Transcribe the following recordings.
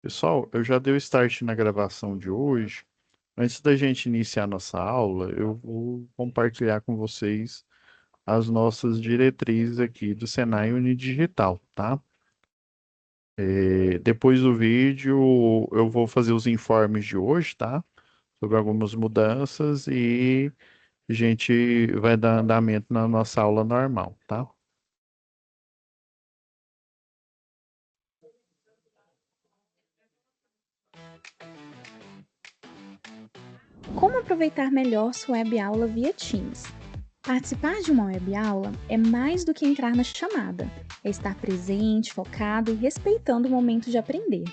Pessoal, eu já dei o start na gravação de hoje. Antes da gente iniciar nossa aula, eu vou compartilhar com vocês as nossas diretrizes aqui do Senai Unidigital, tá? Depois do vídeo, eu vou fazer os informes de hoje, tá? Sobre algumas mudanças e a gente vai dar andamento na nossa aula normal, tá? Como aproveitar melhor sua web aula via Teams? Participar de uma web aula é mais do que entrar na chamada, é estar presente, focado e respeitando o momento de aprender.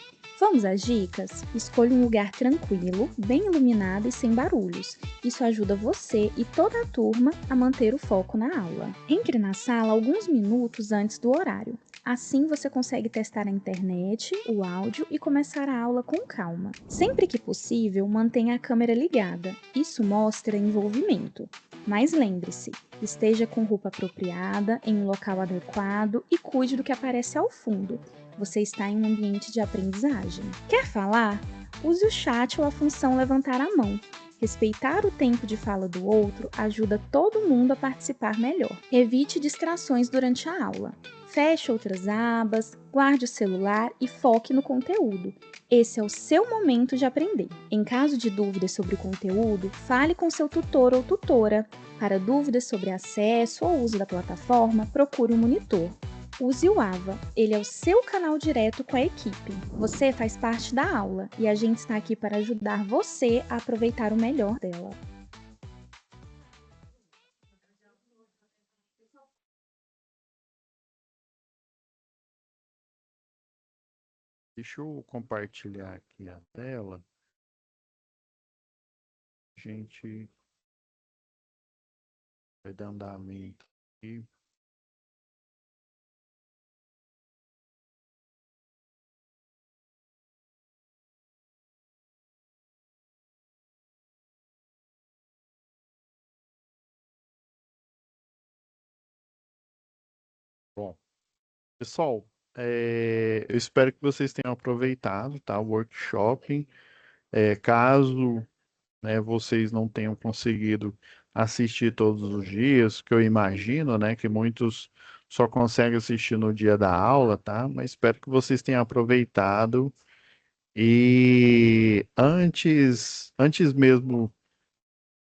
Vamos às dicas? Escolha um lugar tranquilo, bem iluminado e sem barulhos. Isso ajuda você e toda a turma a manter o foco na aula. Entre na sala alguns minutos antes do horário. Assim você consegue testar a internet, o áudio e começar a aula com calma. Sempre que possível, mantenha a câmera ligada. Isso mostra envolvimento. Mas lembre-se, esteja com roupa apropriada, em um local adequado e cuide do que aparece ao fundo. Você está em um ambiente de aprendizagem. Quer falar? Use o chat ou a função levantar a mão. Respeitar o tempo de fala do outro ajuda todo mundo a participar melhor. Evite distrações durante a aula. Feche outras abas, guarde o celular e foque no conteúdo. Esse é o seu momento de aprender. Em caso de dúvidas sobre o conteúdo, fale com seu tutor ou tutora. Para dúvidas sobre acesso ou uso da plataforma, procure um monitor. Use o AVA, ele é o seu canal direto com a equipe. Você faz parte da aula e a gente está aqui para ajudar você a aproveitar o melhor dela. Deixa eu compartilhar aqui a tela. A gente vai dar andamento aqui. Bom, pessoal, eu espero que vocês tenham aproveitado, tá, o workshop. Caso, né, vocês não tenham conseguido assistir todos os dias, que eu imagino, né, que muitos só conseguem assistir no dia da aula, tá? Mas espero que vocês tenham aproveitado. E antes mesmo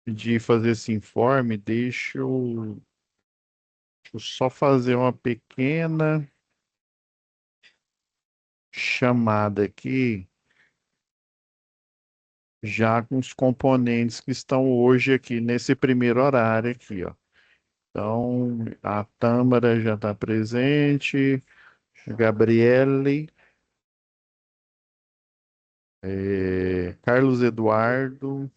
de fazer esse informe, deixa eu só fazer uma pequena chamada aqui, já com os componentes que estão hoje aqui nesse primeiro horário aqui, ó. Então, a Tâmara já está presente, a Gabriele, Carlos Eduardo,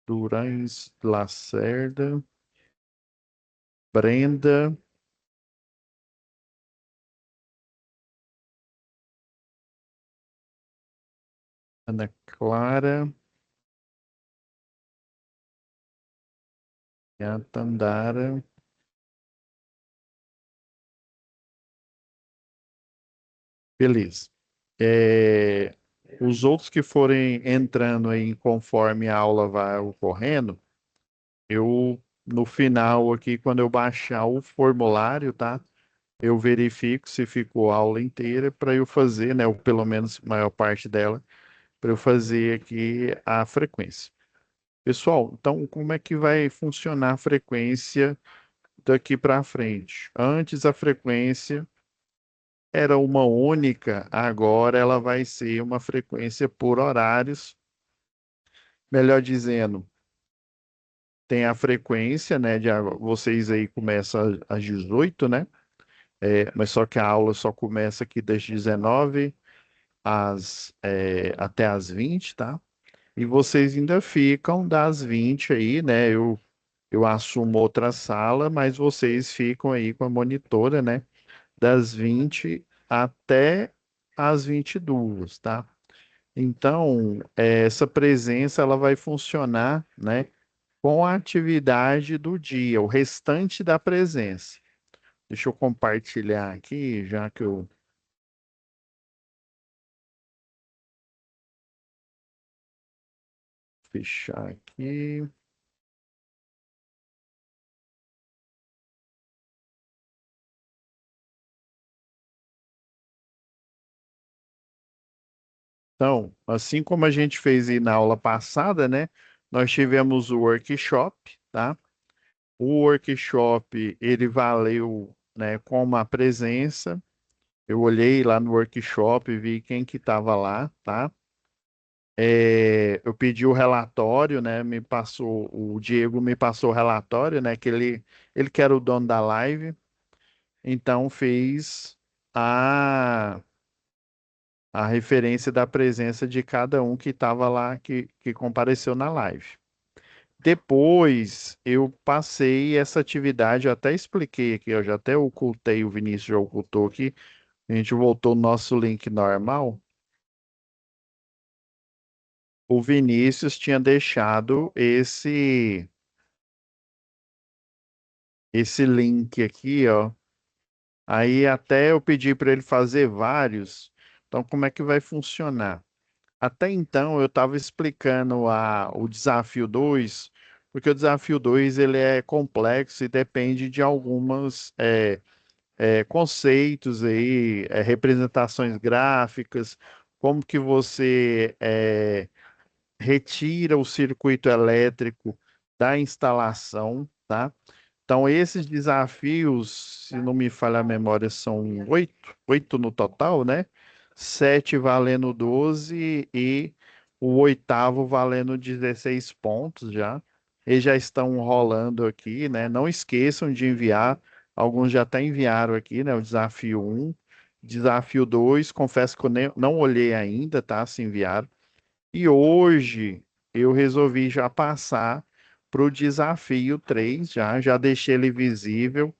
Durães Lacerda, Brenda, Ana Clara e a Tandara. Beleza. É, os outros que forem entrando aí conforme a aula vai ocorrendo, eu, no final aqui, quando eu baixar o formulário, tá? Eu verifico se ficou a aula inteira para eu fazer, né? Ou pelo menos a maior parte dela, para eu fazer aqui a frequência. Pessoal, então como é que vai funcionar a frequência daqui para frente? Antes a frequência era uma única, agora ela vai ser uma frequência por horários. Melhor dizendo, tem a frequência, né? Vocês aí começam às 18, né? Mas só que a aula só começa aqui das 19 até às 20, tá? E vocês ainda ficam das 20 aí, né? Eu assumo outra sala, mas vocês ficam aí com a monitora, né? Das 20 até às 22, tá? Então, essa presença ela vai funcionar, né, com a atividade do dia, o restante da presença. Deixa eu compartilhar aqui, já que eu fechar aqui. Então, assim como a gente fez aí na aula passada, né? Nós tivemos o workshop, tá? O workshop, ele valeu, né, com uma presença. Eu olhei lá no workshop, vi quem que estava lá, tá? Eu pedi o relatório, né? Me passou, o Diego me passou o relatório, né? Que ele que era o dono da live, então fez a, a referência da presença de cada um que estava lá, que compareceu na live. Depois eu passei essa atividade, eu até expliquei aqui, eu já até ocultei, o Vinícius já ocultou aqui, a gente voltou no nosso link normal. O Vinícius tinha deixado esse link aqui, ó. Aí até eu pedi para ele fazer vários. Então, como é que vai funcionar? Até então eu estava explicando o desafio 2, porque o desafio 2 ele é complexo e depende de algumas conceitos aí, representações gráficas, como que você retira o circuito elétrico da instalação, tá? Então, esses desafios, se não me falha a memória, são oito no total, né? Sete valendo 12 e o oitavo valendo 16 pontos já. Eles já estão rolando aqui, né? Não esqueçam de enviar. Alguns já até enviaram aqui, né? O desafio um, desafio 2. Confesso que eu não olhei ainda, tá? Se enviaram. E hoje eu resolvi já passar para o desafio 3, já deixei ele visível.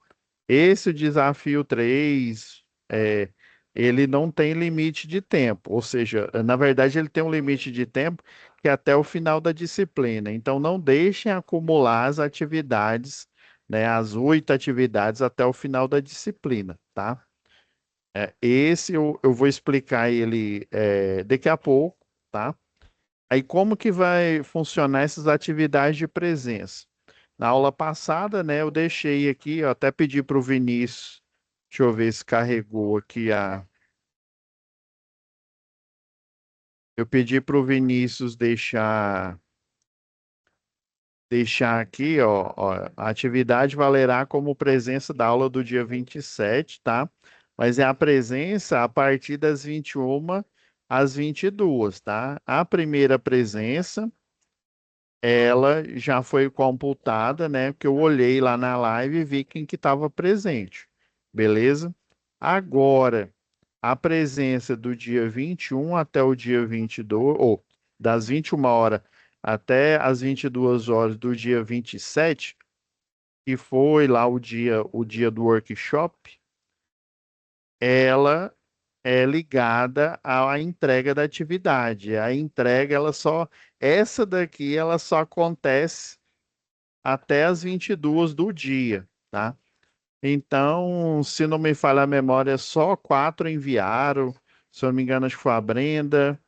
Esse desafio 3, ele não tem limite de tempo, ou seja, na verdade ele tem um limite de tempo que é até o final da disciplina. Então não deixem acumular as atividades, né, as 8 atividades até o final da disciplina, tá? Esse eu vou explicar ele daqui a pouco, tá? Aí, como que vai funcionar essas atividades de presença? Na aula passada, né, eu deixei aqui, eu até pedi para o Vinícius, deixa eu ver se carregou aqui eu pedi para o Vinícius deixar aqui, ó, a atividade valerá como presença da aula do dia 27, tá? Mas é a presença a partir das 21 às 22, tá? A primeira presença ela já foi computada, né? Porque eu olhei lá na live e vi quem que estava presente, beleza? Agora, a presença do dia 21 até o dia 22, ou das 21 horas até as 22 horas do dia 27, que foi lá o dia do workshop, ela é ligada à entrega da atividade. A entrega, essa daqui, ela só acontece até as 22 do dia, tá? Então, se não me falha a memória, só 4 enviaram. Se eu não me engano, acho que foi a Brenda,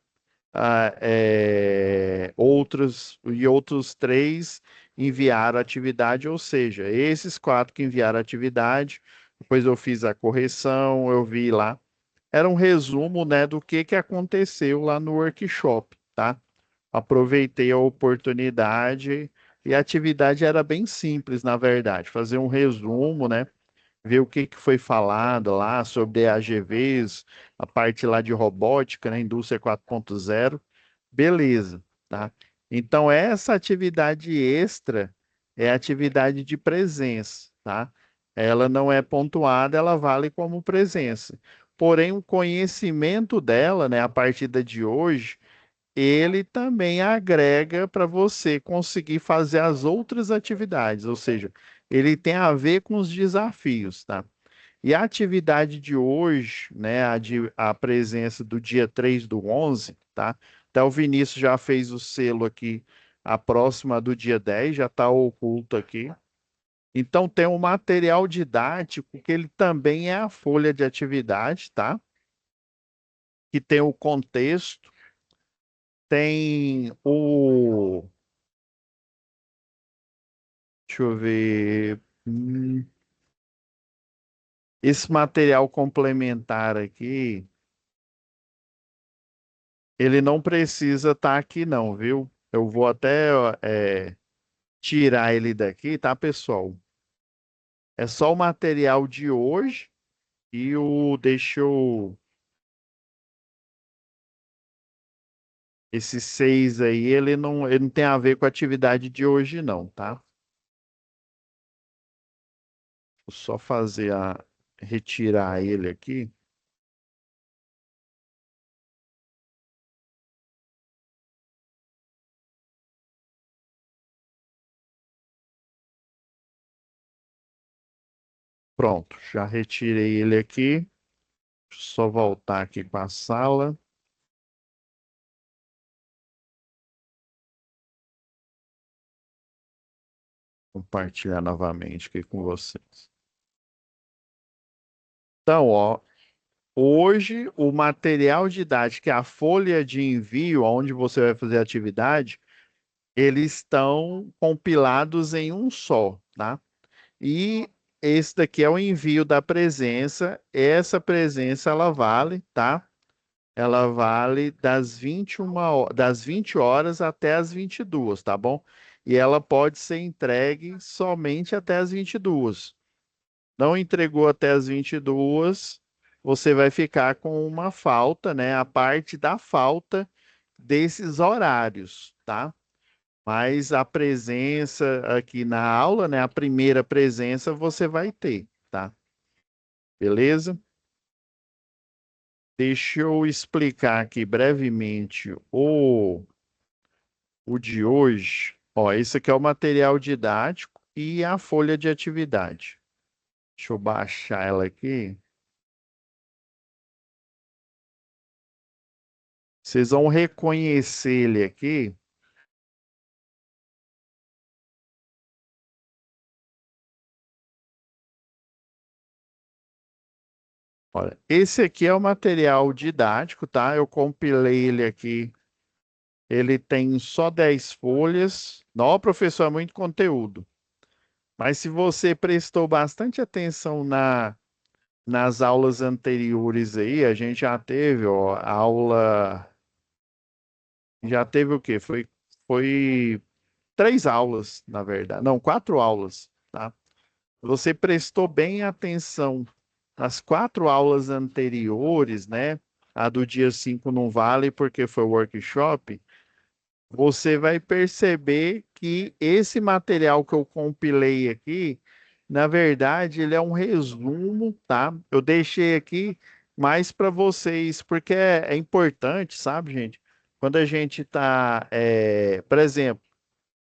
outros 3 enviaram a atividade, ou seja, esses 4 que enviaram a atividade, depois eu fiz a correção, eu vi lá. Era um resumo, né, do que aconteceu lá no workshop, tá? Aproveitei a oportunidade e a atividade era bem simples, na verdade, fazer um resumo, né? Ver o que foi falado lá sobre AGVs, a parte lá de robótica, né? Indústria 4.0, beleza, tá? Então, essa atividade extra é atividade de presença, tá? Ela não é pontuada, ela vale como presença. Porém, o conhecimento dela, né, a partir de hoje, ele também agrega para você conseguir fazer as outras atividades, ou seja, ele tem a ver com os desafios, tá? E a atividade de hoje, né, a presença do dia 3 do 11, tá? Até o Vinícius já fez o selo aqui, a próxima do dia 10 já está oculto aqui. Então tem um material didático que ele também é a folha de atividade, tá? Que tem o contexto, tem Deixa eu ver. Esse material complementar aqui, ele não precisa estar aqui não, viu? Eu vou até tirar ele daqui, tá, pessoal? É só o material de hoje e o deixa eu esse 6 aí, ele não tem a ver com a atividade de hoje não, tá? Vou só fazer a retirar ele aqui. Pronto, já retirei ele aqui. Deixa eu só voltar aqui para a sala. Compartilhar novamente aqui com vocês. Então, ó, hoje o material didático, que é a folha de envio, onde você vai fazer a atividade, eles estão compilados em um só, tá? E esse daqui é o envio da presença. Essa presença ela vale, tá? Ela vale das 20 horas até as 22, tá bom? E ela pode ser entregue somente até as 22. Não entregou até as 22, você vai ficar com uma falta, né? A parte da falta desses horários, tá? Mas a presença aqui na aula, né? A primeira presença você vai ter, tá? Beleza? Deixa eu explicar aqui brevemente o de hoje. Ó, esse aqui é o material didático e a folha de atividade. Deixa eu baixar ela aqui. Vocês vão reconhecer ele aqui. Olha, esse aqui é o material didático, tá? Eu compilei ele aqui. Ele tem só 10 folhas. Não, professor, é muito conteúdo. Mas se você prestou bastante atenção nas aulas anteriores aí, a gente já teve, ó, aula. Já teve o quê? Foi 3 aulas, na verdade. Não, 4 aulas, tá? Você prestou bem atenção nas 4 aulas anteriores, né? A do dia 5 não vale porque foi workshop. Você vai perceber que esse material que eu compilei aqui, na verdade, ele é um resumo, tá? Eu deixei aqui mais para vocês, porque é importante, sabe, gente? Quando a gente está, por exemplo,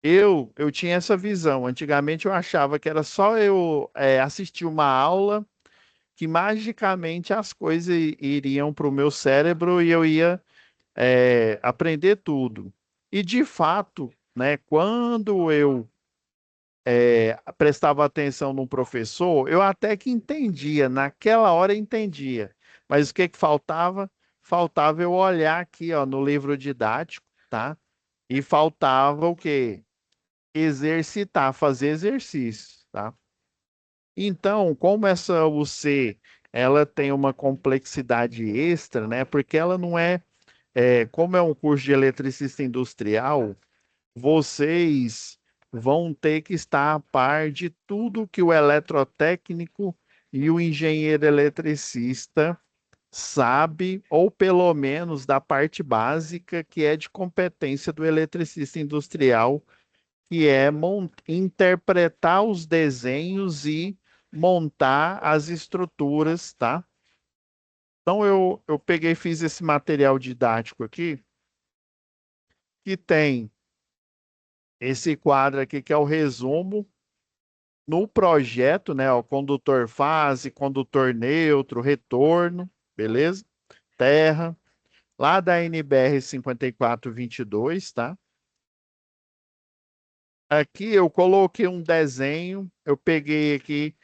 eu tinha essa visão. Antigamente eu achava que era só eu assistir uma aula que magicamente as coisas iriam para o meu cérebro e eu ia aprender tudo. E de fato, né, quando eu prestava atenção no professor, eu até que entendia, naquela hora entendia. Mas o que que faltava? Faltava eu olhar aqui, ó, no livro didático, tá? E faltava o quê? Exercitar, fazer exercício, tá? Então, como essa UC, ela tem uma complexidade extra, né? Porque ela não como é um curso de eletricista industrial, vocês vão ter que estar a par de tudo que o eletrotécnico e o engenheiro eletricista sabe, ou pelo menos da parte básica que é de competência do eletricista industrial, que é interpretar os desenhos e montar as estruturas, tá? Então eu peguei e fiz esse material didático aqui, que tem esse quadro aqui que é o resumo no projeto, né? O condutor fase, condutor neutro, retorno, beleza? Terra, lá da NBR 5422, tá? Aqui eu coloquei um desenho, eu peguei aqui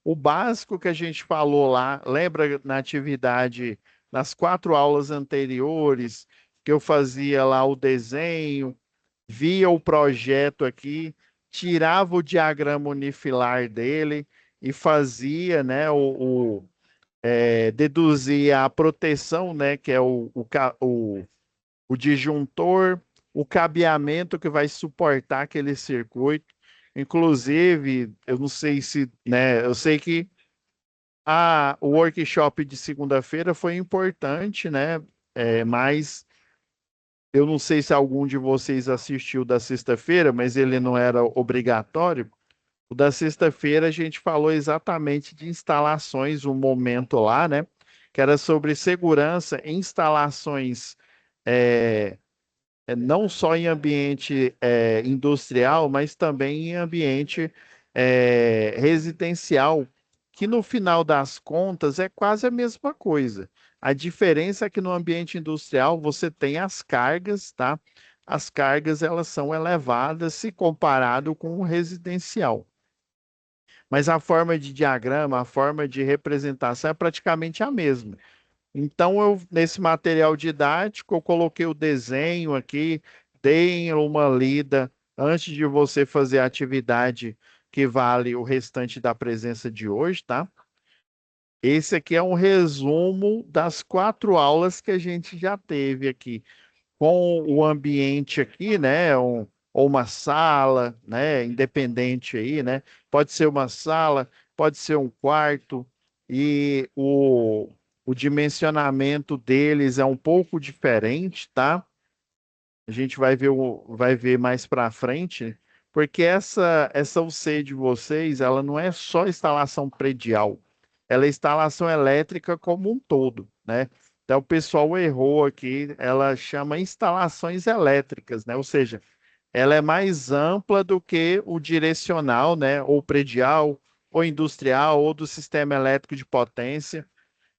o básico que a gente falou lá, lembra na atividade, nas 4 aulas anteriores, que eu fazia lá o desenho, via o projeto aqui, tirava o diagrama unifilar dele e fazia, né, deduzia a proteção, né, que é o disjuntor, o cabeamento que vai suportar aquele circuito. Inclusive, eu não sei se, né, eu sei que o workshop de segunda-feira foi importante, né, mas eu não sei se algum de vocês assistiu da sexta-feira, mas ele não era obrigatório. O da sexta-feira a gente falou exatamente de instalações, um momento lá, né? Que era sobre segurança em instalações, é, não só em ambiente industrial, mas também em ambiente residencial, que no final das contas é quase a mesma coisa. A diferença é que no ambiente industrial você tem as cargas, tá? As cargas elas são elevadas se comparado com o residencial. Mas a forma de diagrama, a forma de representação é praticamente a mesma. Então, nesse material didático, eu coloquei o desenho aqui, dei uma lida antes de você fazer a atividade que vale o restante da presença de hoje, tá? Esse aqui é um resumo das 4 aulas que a gente já teve aqui, com o ambiente aqui, né? Ou uma sala, né? Independente aí, né? Pode ser uma sala, pode ser um quarto, e o dimensionamento deles é um pouco diferente, tá? A gente vai ver mais para frente, porque essa UC de vocês, ela não é só instalação predial, ela é instalação elétrica como um todo, né? Então o pessoal errou aqui, ela chama instalações elétricas, né? Ou seja, ela é mais ampla do que o direcional, né? Ou predial, ou industrial, ou do sistema elétrico de potência.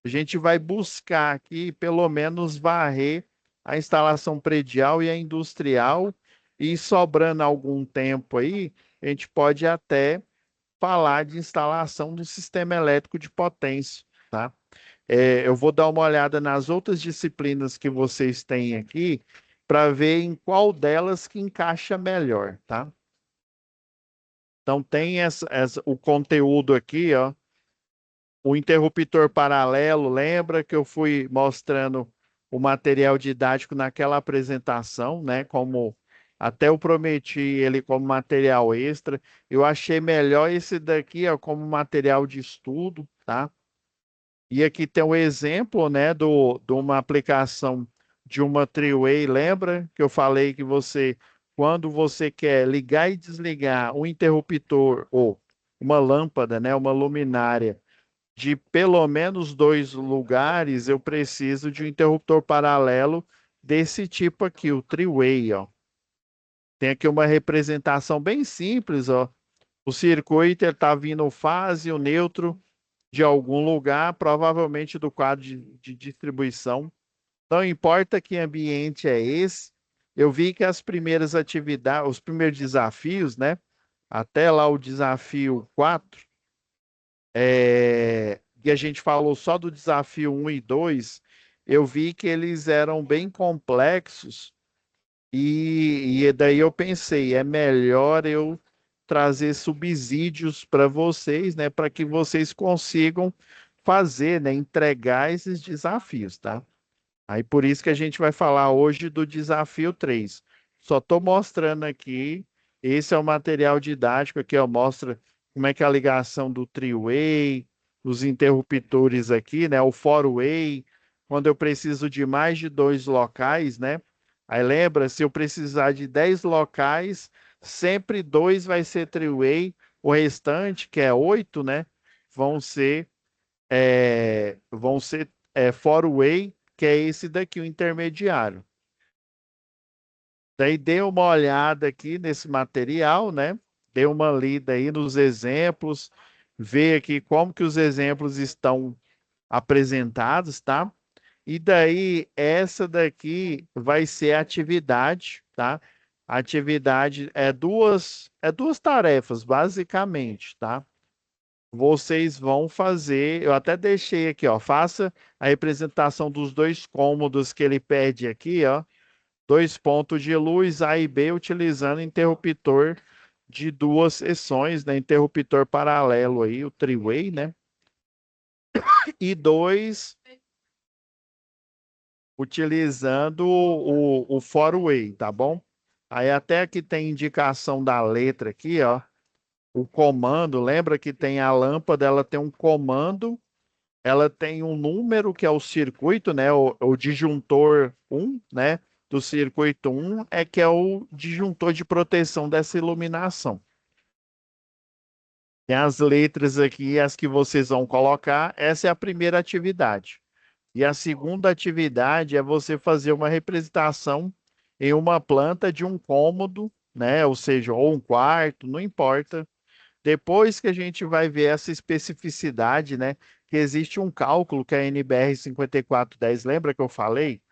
A gente vai buscar aqui, pelo menos, varrer a instalação predial e a industrial, e sobrando algum tempo aí, a gente pode até falar de instalação do sistema elétrico de potência, tá? Eu vou dar uma olhada nas outras disciplinas que vocês têm aqui, para ver em qual delas que encaixa melhor, tá? Então, tem o conteúdo aqui, ó. O interruptor paralelo, lembra que eu fui mostrando o material didático naquela apresentação, né? Como até eu prometi ele como material extra. Eu achei melhor esse daqui, ó, como material de estudo, tá? E aqui tem um exemplo, né, de uma aplicação de uma three-way. Lembra que eu falei que quando você quer ligar e desligar um interruptor ou uma lâmpada, né, uma luminária, de pelo menos 2 lugares, eu preciso de um interruptor paralelo desse tipo aqui, o three-way, ó. Tem aqui uma representação bem simples, ó. O circuito está vindo o fase, o neutro de algum lugar, provavelmente do quadro de distribuição. Não importa que ambiente é esse. Eu vi que as primeiras atividades, os primeiros desafios, né? Até lá o desafio 4, que a gente falou só do desafio 1 e 2, eu vi que eles eram bem complexos e daí eu pensei, é melhor eu trazer subsídios para vocês, né, para que vocês consigam fazer, né, entregar esses desafios, tá? Aí por isso que a gente vai falar hoje do desafio 3. Só estou mostrando aqui, esse é o material didático aqui, ó, mostra como é que é a ligação do three-way, os interruptores aqui, né, o four-way, quando eu preciso de mais de 2 locais, né? Aí lembra, se eu precisar de 10 locais, sempre 2 vai ser three-way, o restante, que é 8, né, vão ser four-way, que é esse daqui, o intermediário. Daí dê uma olhada aqui nesse material, né? Dê uma lida aí nos exemplos, vê aqui como que os exemplos estão apresentados, tá? E daí essa daqui vai ser a atividade, tá? A atividade é duas tarefas, basicamente, tá? Vocês vão fazer, eu até deixei aqui, ó, faça a representação dos 2 cômodos que ele pede aqui, ó, 2 pontos de luz A e B utilizando interruptor de duas seções, né? Interruptor paralelo aí, o three-way, né? E dois utilizando o four-way, tá bom? Aí até aqui tem indicação da letra aqui, ó. O comando, lembra que tem a lâmpada, ela tem um comando, ela tem um número que é o circuito, né? O disjuntor um, né? Do circuito um é que é o disjuntor de proteção dessa iluminação. Tem as letras aqui, as que vocês vão colocar. Essa é a primeira atividade. E a segunda atividade é você fazer uma representação em uma planta de um cômodo, né? Ou seja, ou um quarto, não importa. Depois que a gente vai ver essa especificidade, né? Que existe um cálculo que é a NBR 5410, lembra que eu falei?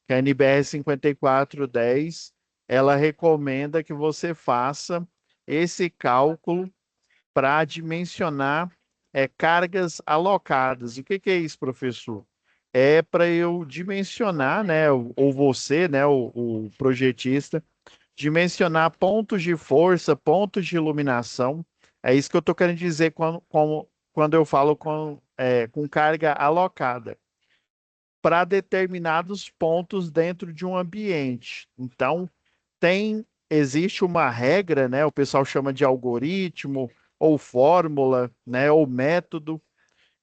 Que a NBR 5410, ela recomenda que você faça esse cálculo para dimensionar cargas alocadas. O que que é isso, professor? É para eu dimensionar, né, ou você, né, o projetista, dimensionar pontos de força, pontos de iluminação. É isso que eu estou querendo dizer quando eu falo com carga alocada para determinados pontos dentro de um ambiente. Então, existe uma regra, né? O pessoal chama de algoritmo ou fórmula, né? Ou método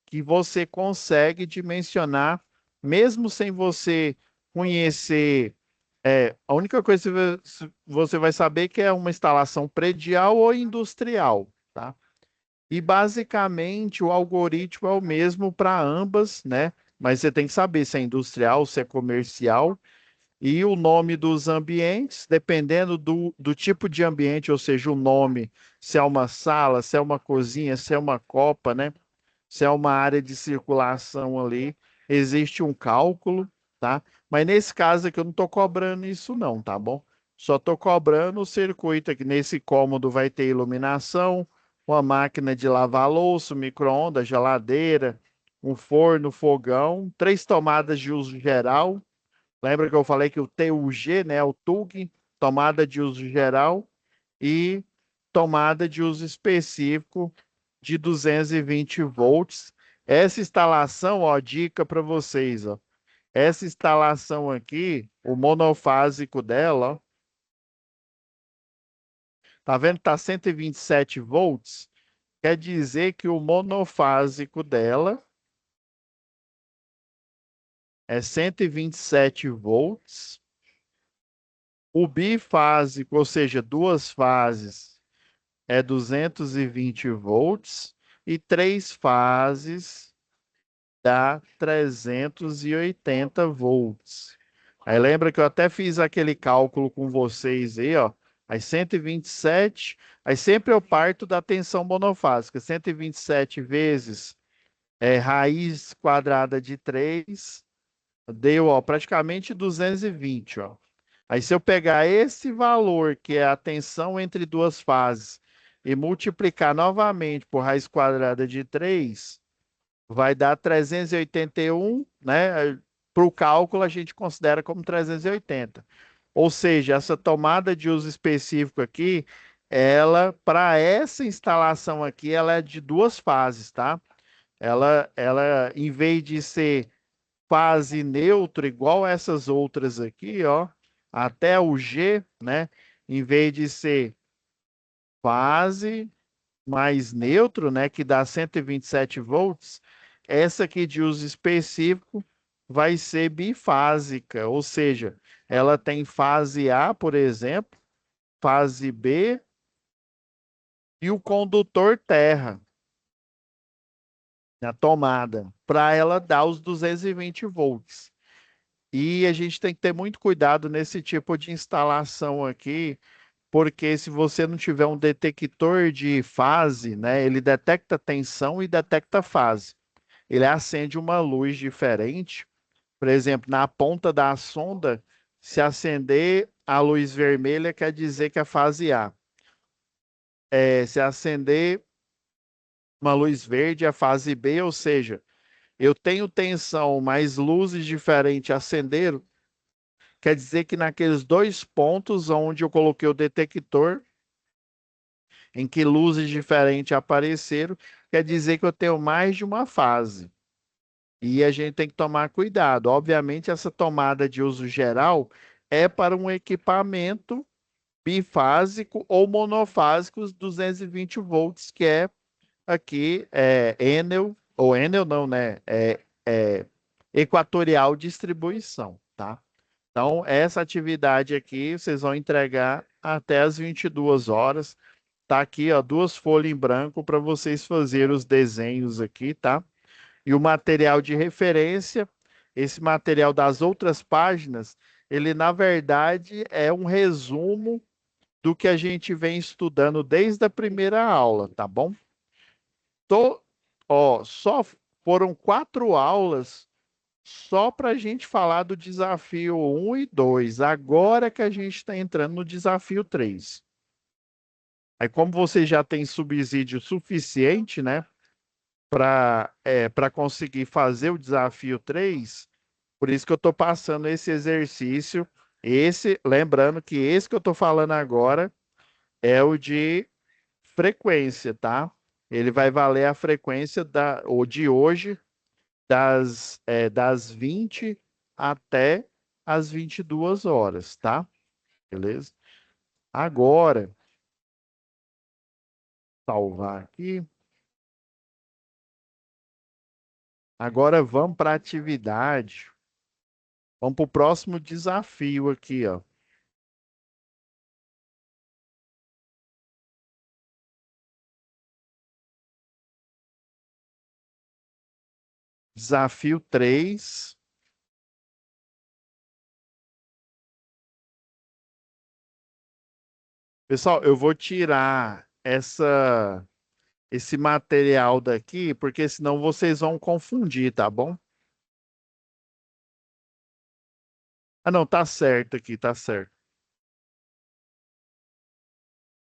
que você consegue dimensionar, mesmo sem você conhecer. A única coisa que você vai saber que é uma instalação predial ou industrial, tá? E basicamente o algoritmo é o mesmo para ambas, né? Mas você tem que saber se é industrial, se é comercial, e o nome dos ambientes, dependendo do tipo de ambiente, ou seja, o nome, se é uma sala, se é uma cozinha, se é uma copa, né? Se é uma área de circulação ali, existe um cálculo, tá? Mas nesse caso aqui eu não estou cobrando isso não, tá bom? Só estou cobrando o circuito aqui. Nesse cômodo vai ter iluminação, uma máquina de lavar louça, um micro-ondas, geladeira, um forno, fogão, três tomadas de uso geral. Lembra que eu falei que o TUG, né, o TUG, tomada de uso geral, e tomada de uso específico de 220 volts. Essa instalação, ó, dica para vocês, ó. Essa instalação aqui, o monofásico dela, ó, tá vendo que tá 127 volts? Quer dizer que o monofásico dela é 127 volts. O bifásico, ou seja, duas fases, é 220 volts. E três fases dá 380 volts. Aí lembra que eu até fiz aquele cálculo com vocês aí, ó. Aí 127, aí sempre eu parto da tensão monofásica. 127 vezes raiz quadrada de 3 deu, ó, praticamente 220, ó. Aí se eu pegar esse valor, que é a tensão entre duas fases, e multiplicar novamente por raiz quadrada de 3 vai dar 381, né? Para o cálculo, a gente considera como 380. Ou seja, essa tomada de uso específico aqui, ela, para essa instalação aqui, ela é de duas fases, tá? Em vez de ser fase neutra, igual essas outras aqui, ó, até o G, né? Em vez de ser fase mais neutro, né, que dá 127 volts, essa aqui de uso específico vai ser bifásica, ou seja, ela tem fase A, por exemplo, fase B e o condutor terra, a tomada, para ela dar os 220 volts. E a gente tem que ter muito cuidado nesse tipo de instalação aqui, porque se você não tiver um detector de fase, né, ele detecta tensão e detecta fase. Ele acende uma luz diferente. Por exemplo, na ponta da sonda, se acender a luz vermelha, quer dizer que é fase A. Se acender uma luz verde, é fase B, ou seja, eu tenho tensão, mas luzes diferentes acenderam, quer dizer que naqueles dois pontos onde eu coloquei o detector, em que luzes diferentes apareceram, quer dizer que eu tenho mais de uma fase. E a gente tem que tomar cuidado. Obviamente, essa tomada de uso geral é para um equipamento bifásico ou monofásico 220 volts, que é aqui Enel, ou Enel não, né? Equatorial Distribuição, tá? Então, essa atividade aqui vocês vão entregar até as 22 horas. Tá aqui, ó, duas folhas em branco para vocês fazerem os desenhos aqui, tá? E o material de referência, esse material das outras páginas, ele na verdade é um resumo do que a gente vem estudando desde a primeira aula, tá bom? Tô, só foram 4 aulas só para a gente falar do desafio 1 e 2. Agora que a gente está entrando no desafio 3. Aí, como você já tem subsídio suficiente, né, para conseguir fazer o desafio 3, por isso que eu estou passando esse exercício. Lembrando que esse que eu estou falando agora é o de frequência, tá? Ele vai valer a frequência ou de hoje, das 20 até as 22 horas, tá? Beleza? Agora, salvar aqui. Agora vamos para a atividade. Vamos para o próximo desafio aqui, ó. Desafio 3. Pessoal, eu vou tirar esse material daqui, porque senão vocês vão confundir, tá bom? Ah, não, tá certo aqui, tá certo.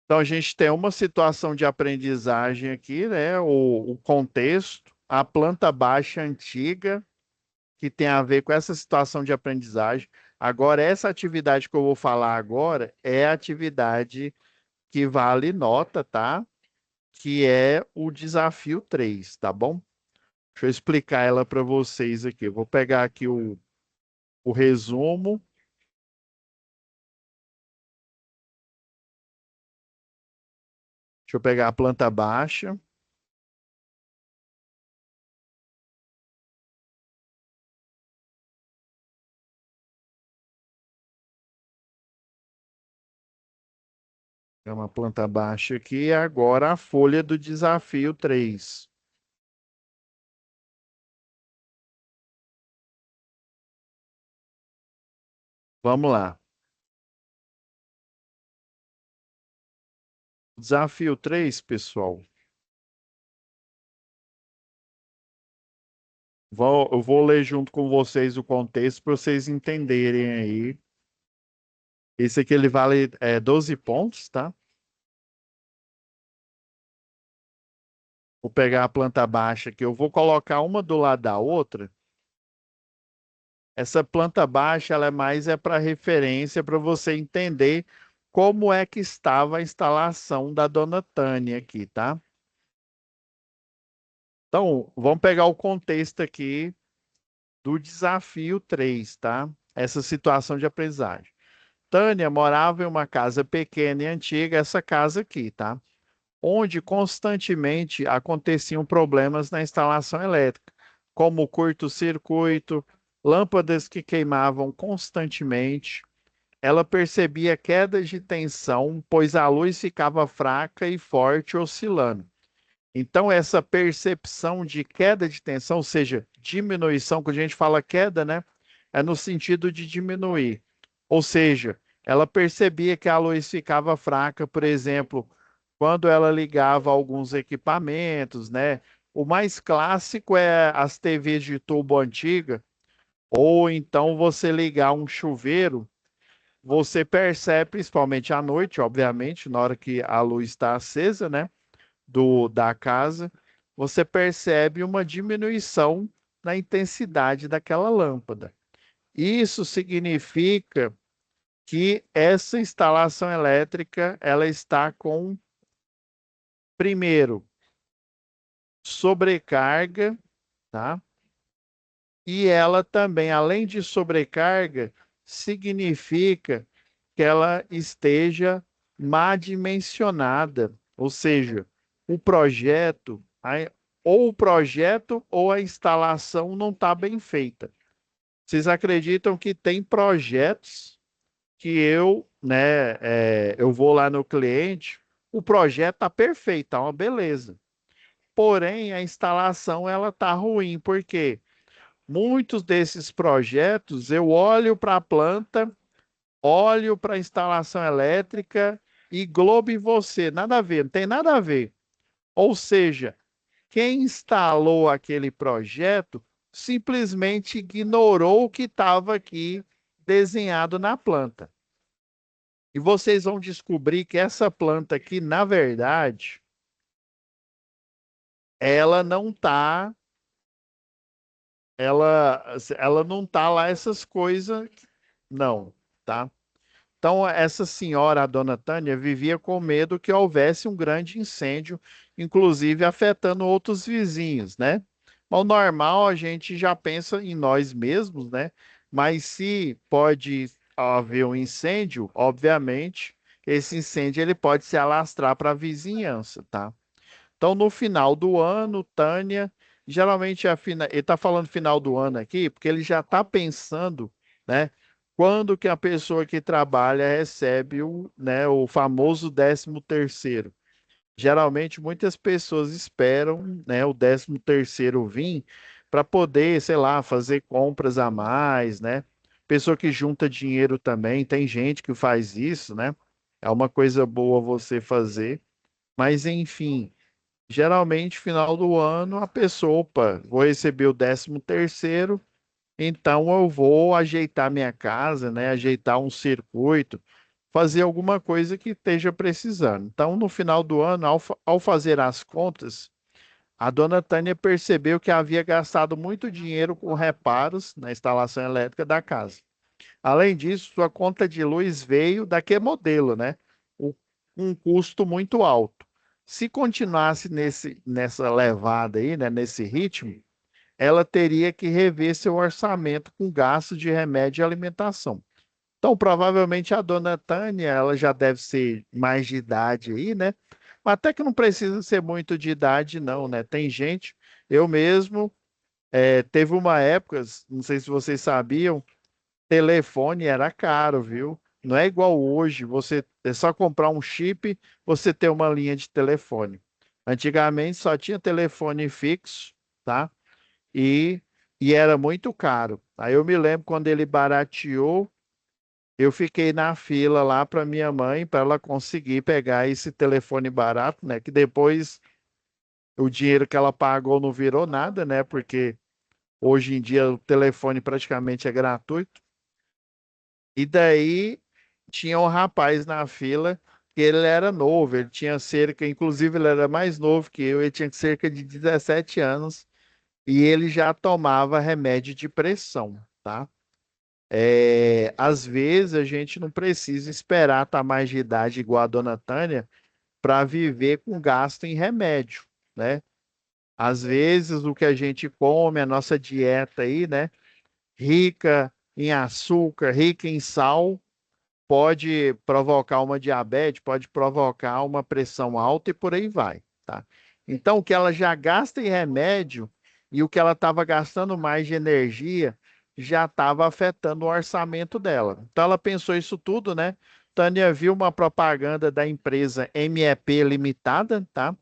Então, a gente tem uma situação de aprendizagem aqui, né? O contexto, a planta baixa antiga, que tem a ver com essa situação de aprendizagem. Agora, essa atividade que eu vou falar agora é a atividade que vale nota, tá? Que é o desafio 3, tá bom? Deixa eu explicar ela para vocês aqui. Eu vou pegar aqui o resumo. Deixa eu pegar a planta baixa. É uma planta baixa aqui. Agora a folha do desafio 3. Vamos lá. Desafio 3, pessoal. Eu vou ler junto com vocês o contexto para vocês entenderem aí. Esse aqui ele vale 12 pontos, tá? Vou pegar a planta baixa aqui. Eu vou colocar uma do lado da outra. Essa planta baixa ela é para referência para você entender como é que estava a instalação da dona Tânia aqui, tá? Então, vamos pegar o contexto aqui do desafio 3, tá? Essa situação de aprendizagem. Tânia morava em uma casa pequena e antiga, essa casa aqui, tá? Onde constantemente aconteciam problemas na instalação elétrica, como curto-circuito, lâmpadas que queimavam constantemente. Ela percebia quedas de tensão, pois a luz ficava fraca e forte, oscilando. Então, essa percepção de queda de tensão, ou seja, diminuição, quando a gente fala queda, né? É no sentido de diminuir. Ou seja, ela percebia que a luz ficava fraca, por exemplo, quando ela ligava alguns equipamentos, né? O mais clássico é as TVs de tubo antiga, ou então você ligar um chuveiro, você percebe, principalmente à noite, obviamente, na hora que a luz está acesa, né? Da casa, você percebe uma diminuição na intensidade daquela lâmpada. Isso significa que essa instalação elétrica ela está com primeiro, sobrecarga, tá? E ela também, além de sobrecarga, significa que ela esteja má dimensionada, ou seja, o projeto, ou o projeto ou a instalação não está bem feita. Vocês acreditam que tem projetos que eu vou lá no cliente, o projeto está perfeito, tá uma beleza. Porém, a instalação ela tá ruim, porque muitos desses projetos eu olho para a planta, olho para a instalação elétrica e Globo e você, nada a ver, não tem nada a ver. Ou seja, quem instalou aquele projeto simplesmente ignorou o que estava aqui desenhado na planta. E vocês vão descobrir que essa planta aqui, na verdade, ela não tá, ela não tá lá essas coisas, não, tá? Então, essa senhora, a dona Tânia, vivia com medo que houvesse um grande incêndio, inclusive afetando outros vizinhos, né? Mas o normal, a gente já pensa em nós mesmos, né? Mas se pode haver um incêndio, obviamente, esse incêndio ele pode se alastrar para a vizinhança, tá? Então, no final do ano, Tânia, geralmente ele está falando final do ano aqui, porque ele já está pensando, né? Quando que a pessoa que trabalha recebe o famoso 13º. Geralmente, muitas pessoas esperam, né, o 13º vir para poder, sei lá, fazer compras a mais, né? Pessoa que junta dinheiro também, tem gente que faz isso, né? É uma coisa boa você fazer. Mas, enfim, geralmente, final do ano, a pessoa, opa, vou receber o 13º, então eu vou ajeitar minha casa, né? Ajeitar um circuito, fazer alguma coisa que esteja precisando. Então, no final do ano, ao fazer as contas, a dona Tânia percebeu que havia gastado muito dinheiro com reparos na instalação elétrica da casa. Além disso, sua conta de luz veio daquele modelo, né? O- Um custo muito alto. Se continuasse nessa levada aí, né, nesse ritmo, ela teria que rever seu orçamento com gasto de remédio e alimentação. Então, provavelmente a dona Tânia, ela já deve ser mais de idade aí, né? Mas até que não precisa ser muito de idade, não, né? Tem gente, eu mesmo, teve uma época, não sei se vocês sabiam, telefone era caro, viu? Não é igual hoje, você é só comprar um chip, você ter uma linha de telefone. Antigamente só tinha telefone fixo, tá? E, e era muito caro. Aí eu me lembro quando ele barateou, eu fiquei na fila lá para minha mãe, para ela conseguir pegar esse telefone barato, né? Que depois o dinheiro que ela pagou não virou nada, né? Porque hoje em dia o telefone praticamente é gratuito. E daí tinha um rapaz na fila que ele era novo, ele tinha cerca, inclusive ele era mais novo que eu, ele tinha cerca de 17 anos e ele já tomava remédio de pressão, tá? Às vezes a gente não precisa esperar estar mais de idade igual a dona Tânia para viver com gasto em remédio, né? Às vezes o que a gente come, a nossa dieta aí, né? Rica em açúcar, rica em sal, pode provocar uma diabetes, pode provocar uma pressão alta e por aí vai, tá? Então, o que ela já gasta em remédio e o que ela estava gastando mais de energia já estava afetando o orçamento dela. Então, ela pensou isso tudo, né? Tânia viu uma propaganda da empresa MEP Limitada, tá?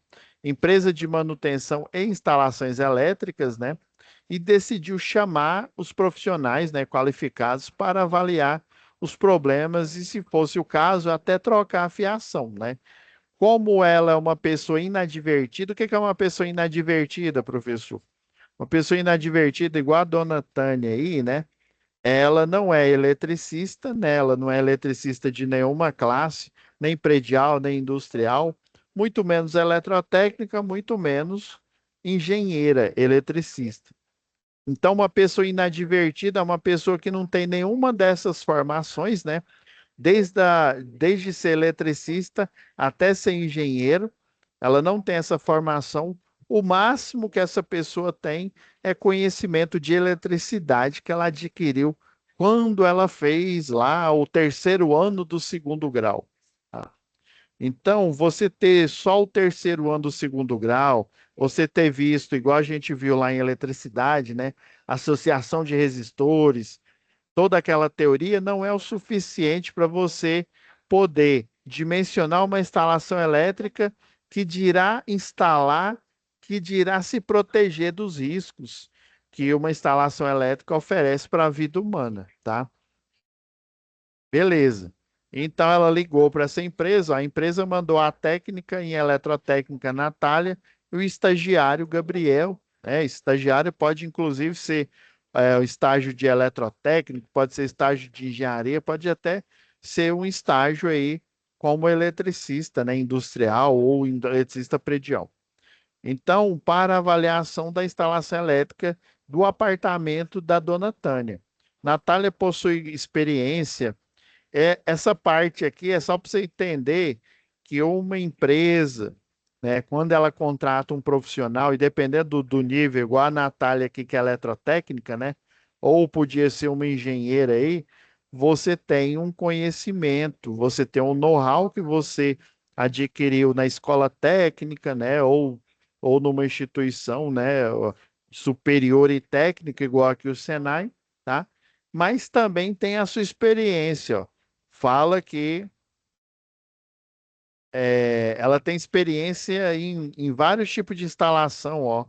Empresa de manutenção e instalações elétricas, né? E decidiu chamar os profissionais, né, qualificados para avaliar os problemas e, se fosse o caso, até trocar a fiação, né? Como ela é uma pessoa inadvertida, o que que é uma pessoa inadvertida, professor? Uma pessoa inadvertida, igual a dona Tânia aí, né? Ela não é eletricista, né? Ela não é eletricista de nenhuma classe, nem predial, nem industrial, muito menos eletrotécnica, muito menos engenheira eletricista. Então, uma pessoa inadvertida é uma pessoa que não tem nenhuma dessas formações, né? Desde ser eletricista até ser engenheiro, ela não tem essa formação. O máximo que essa pessoa tem é conhecimento de eletricidade que ela adquiriu quando ela fez lá o terceiro ano do segundo grau. Tá? Então, você ter só o terceiro ano do segundo grau, você ter visto, igual a gente viu lá em eletricidade, né? Associação de resistores, toda aquela teoria não é o suficiente para você poder dimensionar uma instalação elétrica que dirá instalar, que dirá se proteger dos riscos que uma instalação elétrica oferece para a vida humana, tá? Beleza. Então ela ligou para essa empresa, a empresa mandou a técnica em eletrotécnica Natália e o estagiário Gabriel, né? Estagiário pode inclusive ser o estágio de eletrotécnico, pode ser estágio de engenharia, pode até ser um estágio aí como eletricista, né? Industrial ou eletricista predial. Então, para avaliação da instalação elétrica do apartamento da dona Tânia. Natália possui experiência essa parte aqui é só para você entender que uma empresa, né, quando ela contrata um profissional, e dependendo do nível, igual a Natália aqui, que é eletrotécnica, né, ou podia ser uma engenheira aí, você tem um conhecimento, você tem um know-how que você adquiriu na escola técnica, né, ou numa instituição, né, superior e técnica, igual aqui o Senai, tá? Mas também tem a sua experiência, ó, fala que ela tem experiência em vários tipos de instalação, ó.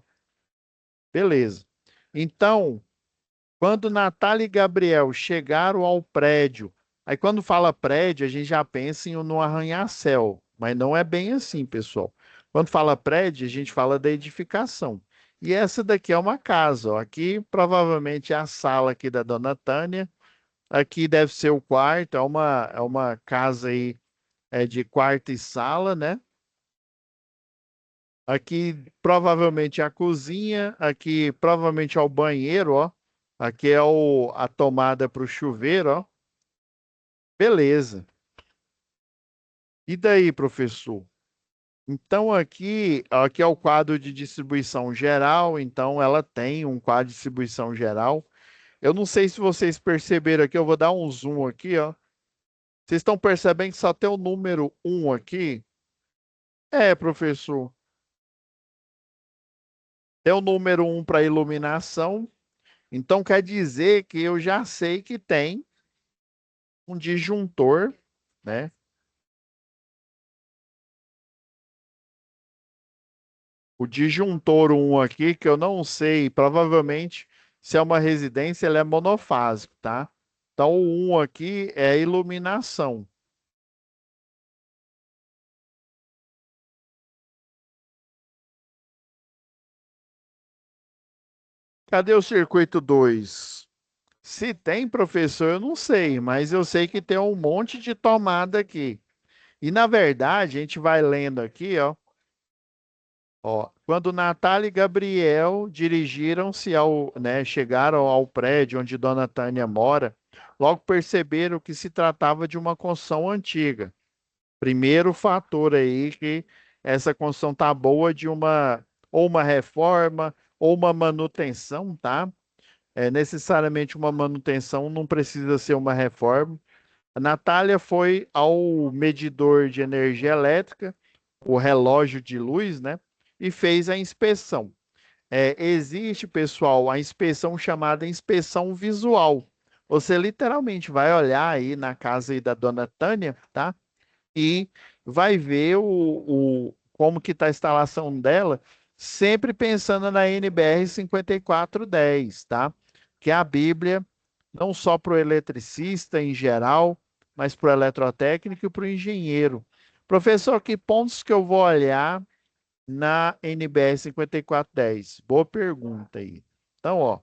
Beleza. Então, quando Natália e Gabriel chegaram ao prédio, aí quando fala prédio, a gente já pensa no arranha-céu, mas não é bem assim, pessoal. Quando fala prédio, a gente fala da edificação. E essa daqui é uma casa, ó. Aqui provavelmente é a sala aqui da dona Tânia. Aqui deve ser o quarto, é uma casa aí de quarto e sala, né? Aqui provavelmente é a cozinha, aqui provavelmente é o banheiro, ó. Aqui é a tomada para o chuveiro, ó. Beleza. E daí, professor? Então aqui é o quadro de distribuição geral, então ela tem um quadro de distribuição geral. Eu não sei se vocês perceberam aqui, eu vou dar um zoom aqui, ó. Vocês estão percebendo que só tem o número um aqui? É, professor. Tem o número um para iluminação. Então quer dizer que eu já sei que tem um disjuntor, né? O disjuntor um aqui, que eu não sei, provavelmente, se é uma residência, ele é monofásico, tá? Então o um aqui é iluminação. Cadê o circuito 2? Se tem, professor, eu não sei, mas eu sei que tem um monte de tomada aqui. E na verdade, a gente vai lendo aqui, ó. Ó, quando Natália e Gabriel dirigiram-se né, chegaram ao prédio onde Dona Tânia mora, logo perceberam que se tratava de uma construção antiga. Primeiro fator aí que essa construção tá boa de ou uma reforma ou uma manutenção, tá? Necessariamente uma manutenção não precisa ser uma reforma. A Natália foi ao medidor de energia elétrica, o relógio de luz, né? E fez a inspeção. Existe, pessoal, a inspeção chamada inspeção visual. Você literalmente vai olhar aí na casa aí da dona Tânia, tá? E vai ver como que está a instalação dela, sempre pensando na NBR 5410, tá? Que é a Bíblia, não só para o eletricista em geral, mas para o eletrotécnico e para o engenheiro. Professor, que pontos que eu vou olhar na NBR 5410? Boa pergunta aí. Então, ó,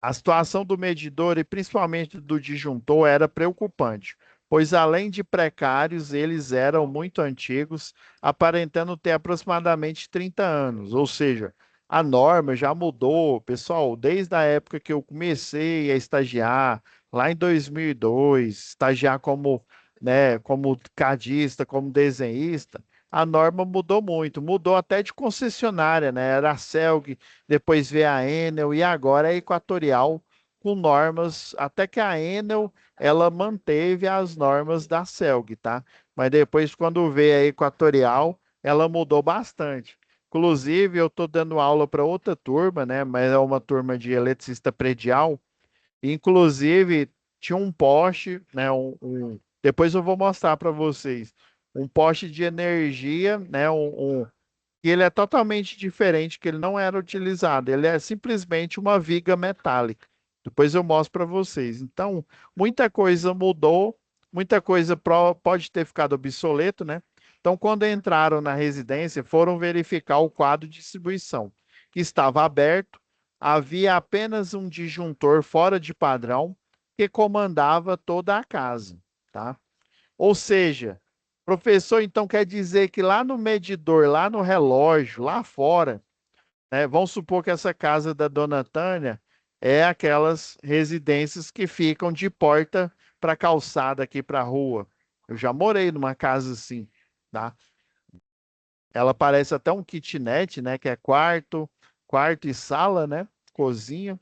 a situação do medidor e principalmente do disjuntor era preocupante, pois além de precários, eles eram muito antigos, aparentando ter aproximadamente 30 anos, ou seja, a norma já mudou, pessoal, desde a época que eu comecei a estagiar, lá em 2002, estagiar como, né, como cadista, como desenhista, a norma mudou muito, mudou até de concessionária, né? Era a Celg, depois veio a Enel e agora é a Equatorial com normas, até que a Enel ela manteve as normas da Celg, tá? Mas depois quando veio a Equatorial, ela mudou bastante. Inclusive, eu estou dando aula para outra turma, né? Mas é uma turma de eletricista predial. Inclusive, tinha um poste, né? Depois eu vou mostrar para vocês. Um poste de energia, né? E ele é totalmente diferente, que ele não era utilizado. Ele é simplesmente uma viga metálica. Depois eu mostro para vocês. Então, muita coisa mudou, muita coisa pode ter ficado obsoleto, né? Então, quando entraram na residência, foram verificar o quadro de distribuição, que estava aberto, havia apenas um disjuntor fora de padrão que comandava toda a casa, tá? Ou seja, professor, então quer dizer que lá no medidor, lá no relógio, lá fora, né, vamos supor que essa casa da Dona Tânia é aquelas residências que ficam de porta para calçada aqui para a rua. Eu já morei numa casa assim, tá? Ela parece até um kitnet, né, que é quarto e sala, né, cozinha.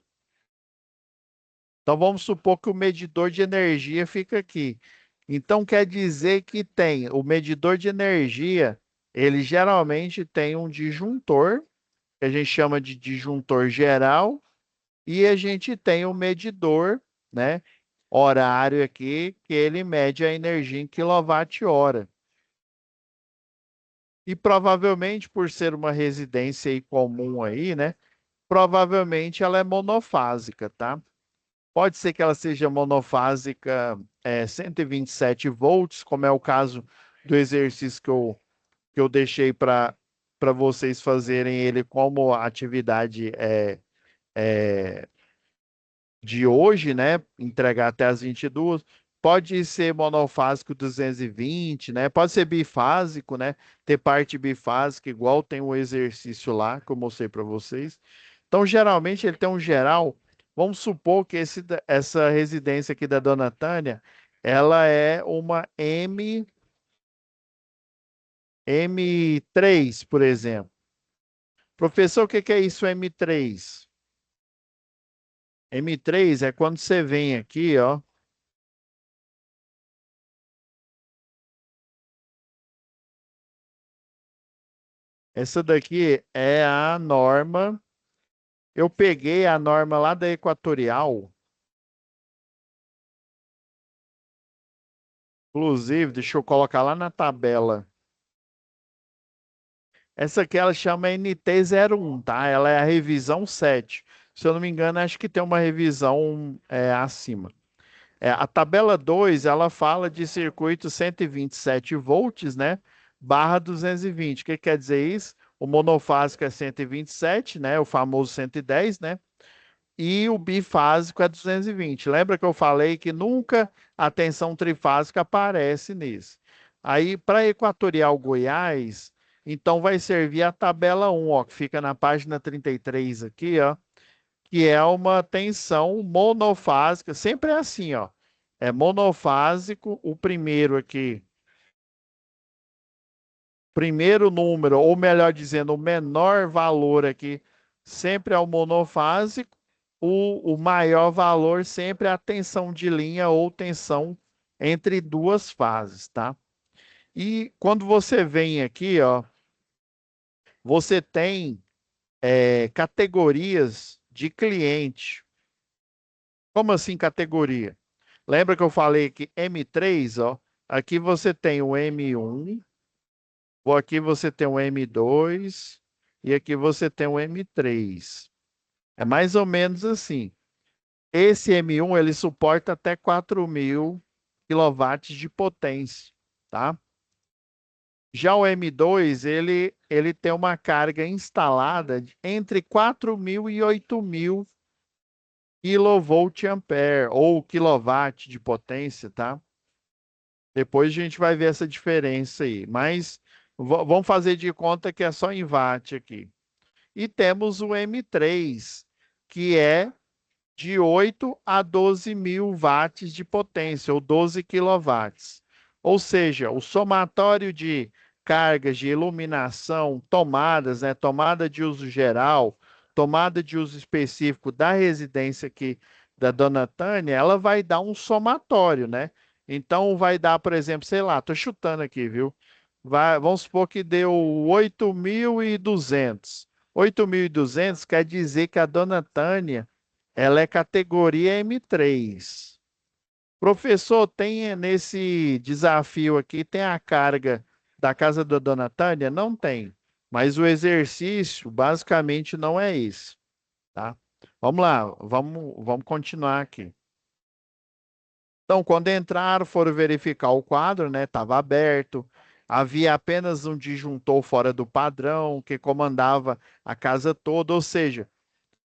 Então vamos supor que o medidor de energia fica aqui. Então quer dizer que tem o medidor de energia, ele geralmente tem um disjuntor, que a gente chama de disjuntor geral, e a gente tem o medidor, né, horário aqui, que ele mede a energia em quilowatt-hora. E provavelmente por ser uma residência aí comum aí, né, provavelmente ela é monofásica, tá? Pode ser que ela seja monofásica, 127 volts, como é o caso do exercício que eu deixei para vocês fazerem ele como atividade de hoje, né? Entregar até as 22. Pode ser monofásico 220, né? Pode ser bifásico, né? Ter parte bifásica, igual tem o exercício lá, que eu mostrei para vocês. Então, geralmente, ele tem um geral. Vamos supor que essa residência aqui da Dona Tânia, ela é uma M3, por exemplo. Professor, o que que é isso, M3? M3 é quando você vem aqui, ó. Essa daqui é a norma. Eu peguei a norma lá da Equatorial. Inclusive, deixa eu colocar lá na tabela. Essa aqui ela chama NT01, tá? Ela é a revisão 7. Se eu não me engano, acho que tem uma revisão acima. A tabela 2 ela fala de circuito 127 volts, né? Barra 220. O que quer dizer isso? O monofásico é 127, né? O famoso 110, né? E o bifásico é 220. Lembra que eu falei que nunca a tensão trifásica aparece nisso? Aí, para Equatorial Goiás, então vai servir a tabela 1, ó, que fica na página 33 aqui, ó, que é uma tensão monofásica. Sempre é assim, ó. É monofásico, o primeiro aqui, primeiro número, ou melhor dizendo, o menor valor aqui, sempre é o monofásico. O maior valor sempre é a tensão de linha ou tensão entre duas fases, tá? E quando você vem aqui, ó, você tem categorias de cliente. Como assim categoria? Lembra que eu falei que M3, ó, aqui você tem o M1, ou aqui você tem o M2 e aqui você tem o M3. É mais ou menos assim. Esse M1 ele suporta até 4.000 quilowatts de potência, tá? Já o M2 ele tem uma carga instalada entre 4.000 e 8.000 kilovolt-ampere ou quilowatt de potência, tá? Depois a gente vai ver essa diferença aí, mas vamos fazer de conta que é só em watt aqui. E temos o M3, que é de 8 a 12 mil watts de potência, ou 12 quilowatts. Ou seja, o somatório de cargas de iluminação, tomadas, né? Tomada de uso geral, tomada de uso específico da residência aqui da Dona Tânia, ela vai dar um somatório, né? Então vai dar, por exemplo, sei lá, tô chutando aqui, viu? Vamos supor que deu 8.200. 8.200 quer dizer que a Dona Tânia, ela é categoria M3. Professor, tem nesse desafio aqui, tem a carga da casa da Dona Tânia? Não tem. Mas o exercício basicamente não é esse, tá? Vamos lá, vamos continuar aqui. Então, quando entraram, foram verificar o quadro, né? Estava aberto. Havia apenas um disjuntor fora do padrão que comandava a casa toda, ou seja,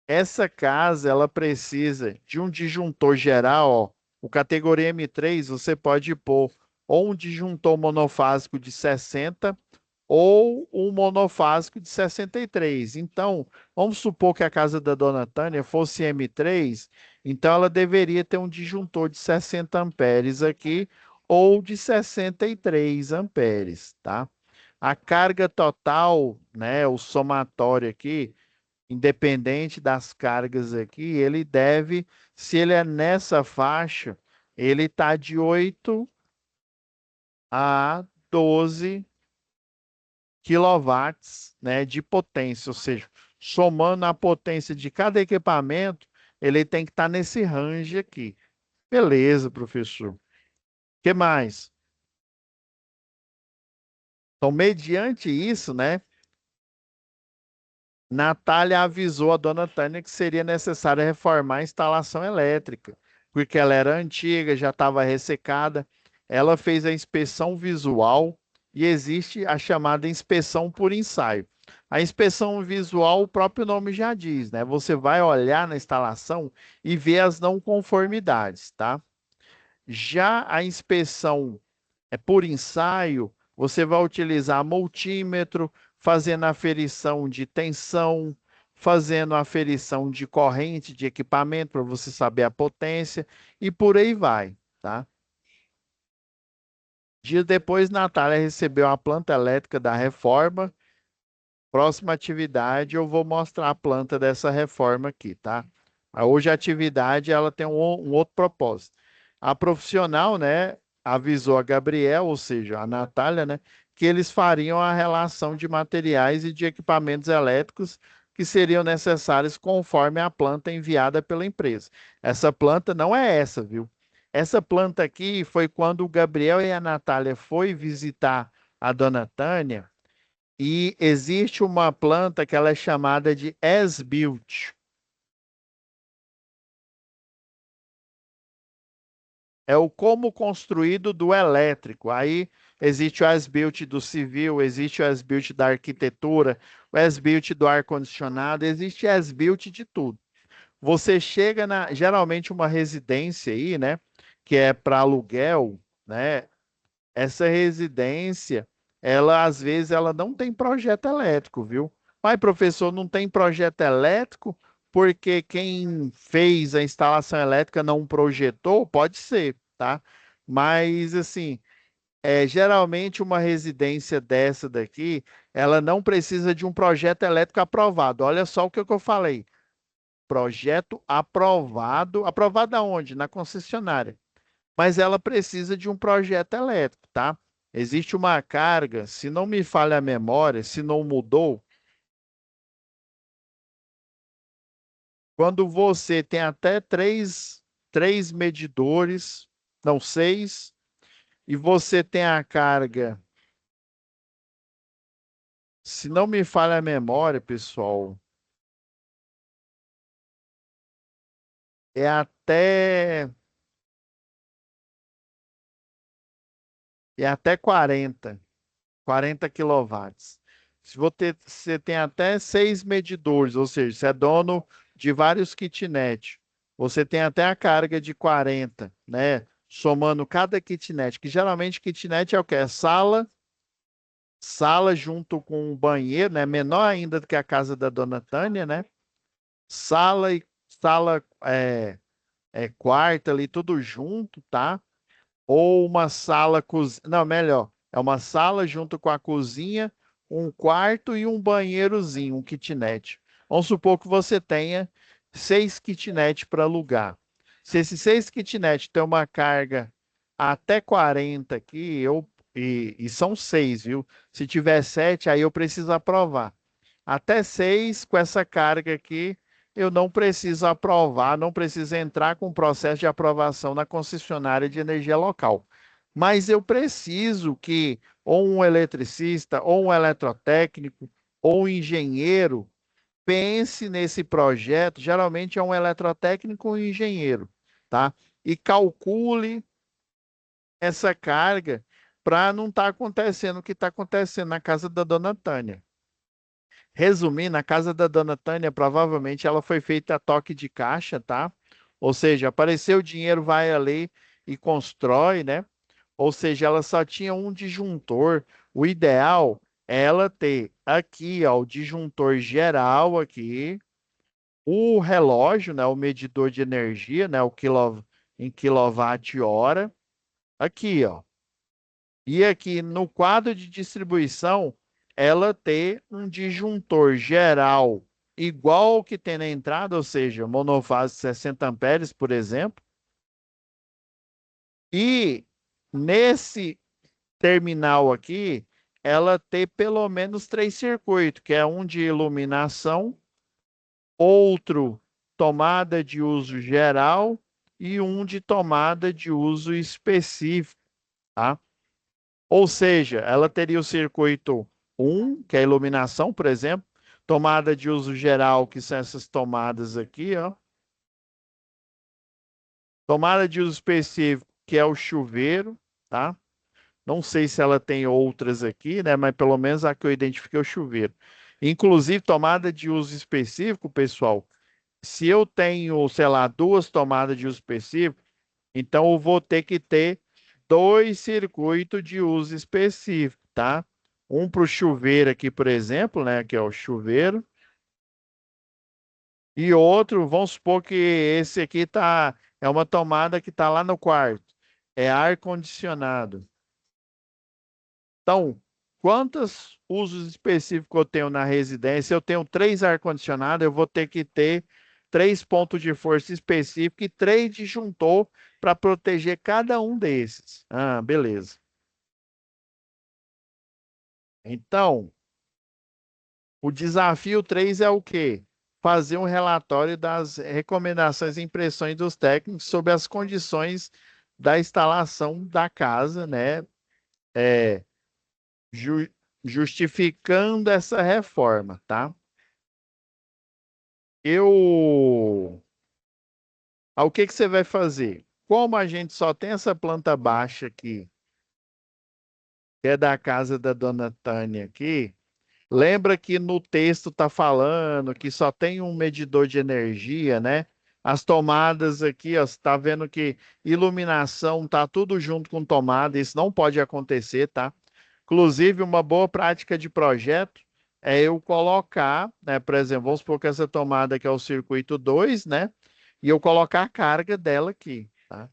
essa casa, ela precisa de um disjuntor geral, ó. O categoria M3, você pode pôr ou um disjuntor monofásico de 60 ou um monofásico de 63. Então, vamos supor que a casa da Dona Tânia fosse M3, então ela deveria ter um disjuntor de 60 amperes aqui ou de 63 amperes, tá? A carga total, né, o somatório aqui, independente das cargas aqui, ele deve, se ele é nessa faixa, ele está de 8 a 12 quilowatts, né, de potência, ou seja, somando a potência de cada equipamento, ele tem que estar nesse range aqui. Beleza, professor. O que mais? Então, mediante isso, né, Natália avisou a dona Tânia que seria necessário reformar a instalação elétrica, porque ela era antiga, já estava ressecada. Ela fez a inspeção visual e existe a chamada inspeção por ensaio. A inspeção visual, o próprio nome já diz, né? Você vai olhar na instalação e ver as não conformidades, tá? Já a inspeção por ensaio, você vai utilizar multímetro, fazendo aferição de tensão, fazendo aferição de corrente de equipamento para você saber a potência e por aí vai, tá? Dias depois, Natália recebeu a planta elétrica da reforma. Próxima atividade, eu vou mostrar a planta dessa reforma aqui, tá? Hoje a atividade ela tem um outro propósito. A profissional, né, avisou a Gabriel, ou seja, a Natália, né, que eles fariam a relação de materiais e de equipamentos elétricos que seriam necessários conforme a planta enviada pela empresa. Essa planta não é essa, viu? Essa planta aqui foi quando o Gabriel e a Natália foi visitar a dona Tânia e existe uma planta que ela é chamada de as-built. É o como construído do elétrico. Aí existe o as-built do civil, existe o as-built da arquitetura, o as-built do ar-condicionado, existe as-built de tudo. Você chega na, geralmente uma residência aí, né, que é para aluguel, né? Essa residência, ela às vezes ela não tem projeto elétrico, viu? Mas, professor, não tem projeto elétrico porque quem fez a instalação elétrica não projetou? Pode ser, tá? Mas, assim, geralmente uma residência dessa daqui, ela não precisa de um projeto elétrico aprovado. Olha só o que eu falei. Projeto aprovado. Aprovado aonde? Na concessionária, mas ela precisa de um projeto elétrico, tá? Existe uma carga, se não me falha a memória, se não mudou, quando você tem até três medidores, não seis, e você tem a carga, se não me falha a memória, pessoal, é até 40 quilowatts. Se você tem até seis medidores, ou seja, você é dono de vários kitnet, você tem até a carga de 40, né? Somando cada kitnet, que geralmente kitnet é o quê? É sala junto com um banheiro, né? Menor ainda do que a casa da dona Tânia, né? Sala quarta ali, tudo junto, tá? Ou uma sala cozinha. Não, melhor. É uma sala junto com a cozinha, um quarto e um banheirozinho, um kitnet. Vamos supor que você tenha 6 kitnet para alugar. Se esses 6 kitnet têm uma carga até 40 aqui, e são 6, viu? Se tiver 7, aí eu preciso aprovar. Até 6 com essa carga aqui, eu não preciso aprovar, não preciso entrar com o processo de aprovação na concessionária de energia local. Mas eu preciso que ou um eletricista, ou um eletrotécnico, ou um engenheiro pense nesse projeto. Geralmente é um eletrotécnico ou um engenheiro, tá? E calcule essa carga para não estar acontecendo o que está acontecendo na casa da dona Tânia. Resumindo, a casa da dona Tânia, provavelmente ela foi feita a toque de caixa, tá? Ou seja, apareceu o dinheiro, vai ali e constrói, né? Ou seja, ela só tinha um disjuntor. O ideal é ela ter aqui, ó, o disjuntor geral aqui, o relógio, né, o medidor de energia, né, em quilowatt-hora, aqui, ó. E aqui no quadro de distribuição, ela ter um disjuntor geral igual ao que tem na entrada, ou seja, monofase 60 amperes, por exemplo. E nesse terminal aqui, ela ter pelo menos 3 circuitos, que é um de iluminação, outro tomada de uso geral e um de tomada de uso específico, tá? Ou seja, ela teria o circuito 1, que é a iluminação, por exemplo, tomada de uso geral, que são essas tomadas aqui, ó. Tomada de uso específico, que é o chuveiro, tá? Não sei se ela tem outras aqui, né? Mas pelo menos a que eu identifiquei é o chuveiro. Inclusive, tomada de uso específico, pessoal, se eu tenho, sei lá, 2 tomadas de uso específico, então eu vou ter que ter 2 circuitos de uso específico, tá? Um para o chuveiro aqui, por exemplo, né? Que é o chuveiro. E outro, vamos supor que esse aqui é uma tomada que está lá no quarto. É ar-condicionado. Então, quantos usos específicos eu tenho na residência? Eu tenho 3 ar-condicionados, eu vou ter que ter 3 pontos de força específicos e 3 disjuntor para proteger cada um desses. Ah, beleza. Então, o desafio 3 é o quê? Fazer um relatório das recomendações e impressões dos técnicos sobre as condições da instalação da casa, né? É, ju- justificando essa reforma, tá? O que que você vai fazer? Como a gente só tem essa planta baixa aqui, que é da casa da dona Tânia aqui, lembra que no texto está falando que só tem um medidor de energia, né? As tomadas aqui, ó, você está vendo que iluminação tá tudo junto com tomada, isso não pode acontecer, tá? Inclusive, uma boa prática de projeto é eu colocar, né, por exemplo, vamos supor que essa tomada aqui é o circuito 2, né? E eu colocar a carga dela aqui, tá?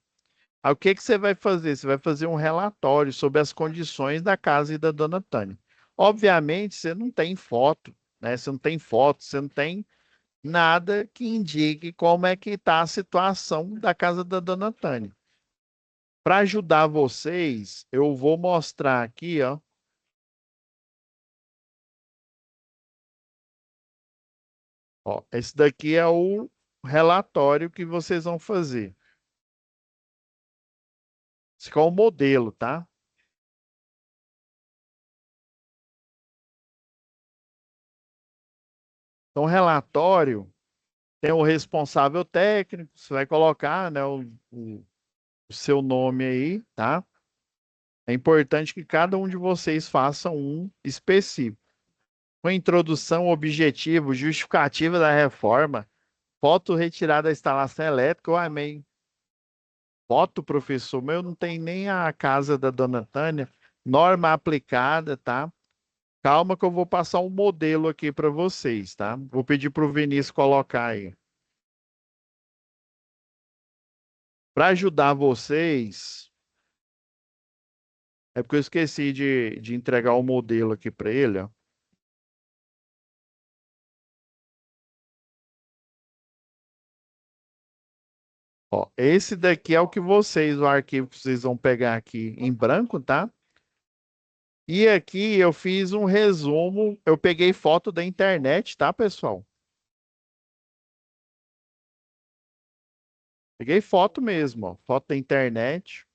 Aí o que que você vai fazer? Você vai fazer um relatório sobre as condições da casa e da dona Tânia. Obviamente, você não tem foto, né? Você não tem foto, você não tem nada que indique como é que está a situação da casa da dona Tânia. Para ajudar vocês, eu vou mostrar aqui, ó. Ó, esse daqui é o relatório que vocês vão fazer. Esse aqui é o modelo, tá? Então, relatório tem o responsável técnico, você vai colocar, né, o seu nome aí, tá? É importante que cada um de vocês faça um específico. Com introdução, objetivo, justificativa da reforma, foto retirada da instalação elétrica, eu amei. Foto, professor, meu não tem nem a casa da dona Tânia, norma aplicada, tá? Calma que eu vou passar um modelo aqui para vocês, tá? Vou pedir para o Vinícius colocar aí. Para ajudar vocês, É porque eu esqueci de entregar o modelo aqui para ele, ó. Ó, esse daqui é o que vocês, o arquivo que vocês vão pegar aqui em branco, tá? E aqui eu fiz um resumo, eu peguei foto da internet, tá, pessoal? Peguei foto mesmo, ó, foto da internet.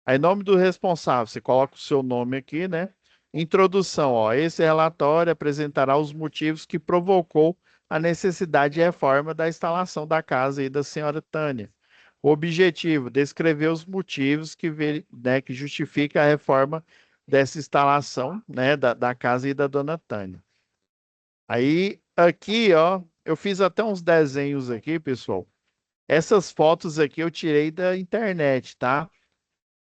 Aí, nome do responsável, você coloca o seu nome aqui, né? Introdução, ó. Esse relatório apresentará os motivos que provocou a necessidade de reforma da instalação da casa aí da senhora Tânia. O objetivo, descrever os motivos né, que justifica a reforma dessa instalação, né, da casa aí da dona Tânia. Aí, aqui, ó, eu fiz até uns desenhos aqui, pessoal. Essas fotos aqui eu tirei da internet, tá?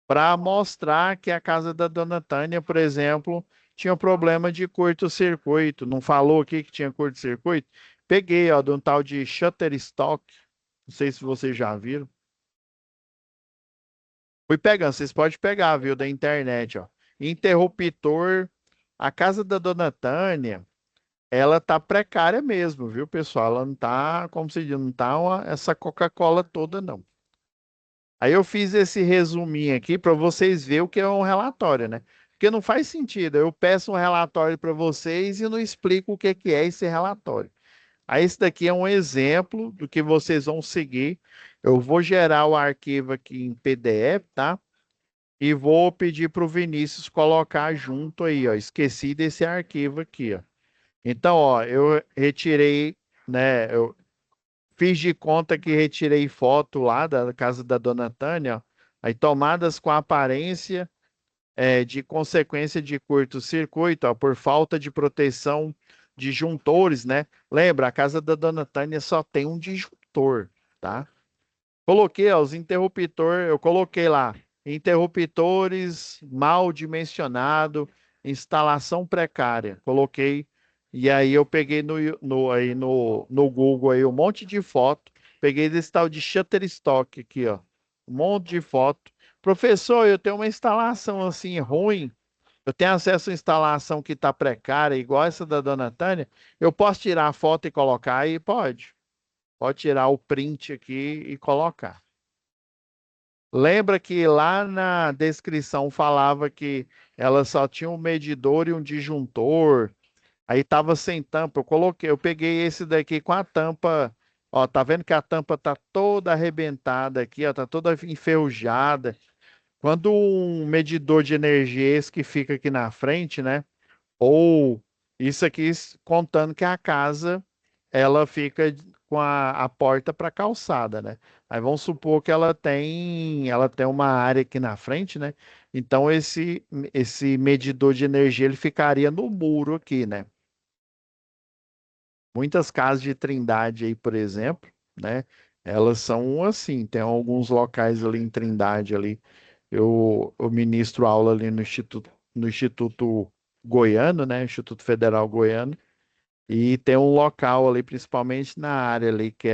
Para mostrar que a casa da dona Tânia, por exemplo, tinha um problema de curto-circuito. Não falou aqui que tinha curto-circuito? Peguei, ó, de um tal de Shutterstock. Não sei se vocês já viram. Fui pegando, vocês podem pegar, viu, da internet, ó. Interruptor. A casa da dona Tânia, ela tá precária mesmo, viu, pessoal? Ela não tá, como se diz, não tá essa Coca-Cola toda, não. Aí eu fiz esse resuminho aqui para vocês verem o que é um relatório, né? Porque não faz sentido. Eu peço um relatório para vocês e não explico o que é esse relatório. Aí esse daqui é um exemplo do que vocês vão seguir. Eu vou gerar o arquivo aqui em PDF, tá? E vou pedir para o Vinícius colocar junto aí, ó. Esqueci desse arquivo aqui, ó. Então, ó, eu retirei, né? Eu fiz de conta que retirei foto lá da casa da dona Tânia, ó. Aí tomadas com aparência de consequência de curto-circuito, ó, por falta de proteção de disjuntores, né? Lembra, a casa da dona Tânia só tem um disjuntor, tá? Coloquei, ó, os interruptores, eu coloquei lá, interruptores mal dimensionado, instalação precária. Coloquei, e aí eu peguei no Google aí um monte de foto, peguei desse tal de Shutterstock aqui, ó, um monte de foto. Professor, eu tenho uma instalação assim ruim, eu tenho acesso à instalação que está precária, igual essa da dona Tânia, eu posso tirar a foto e colocar aí? Pode. Pode tirar o print aqui e colocar. Lembra que lá na descrição falava que ela só tinha um medidor e um disjuntor, aí tava sem tampa. Eu peguei esse daqui com a tampa. Ó, tá vendo que a tampa tá toda arrebentada aqui, ó, tá toda enferrujada. Quando um medidor de energia esse que fica aqui na frente, né? Ou isso aqui contando que a casa ela fica com a porta para calçada, né? Aí vamos supor que ela tem uma área aqui na frente, né? Então esse medidor de energia ele ficaria no muro aqui, né? Muitas casas de Trindade aí, por exemplo, né? Elas são assim, tem alguns locais ali em Trindade ali. Eu ministro aula ali no Instituto Goiano, né? Instituto Federal Goiano. E tem um local ali, principalmente na área ali, que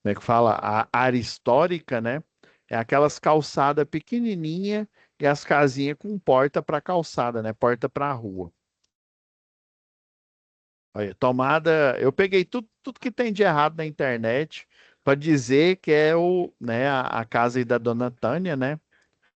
como é que fala? A área histórica, né? É aquelas calçadas pequenininha e as casinhas com porta para calçada, né? Porta para rua. Olha, tomada, eu peguei tudo que tem de errado na internet para dizer que é né, a casa aí da dona Tânia, né?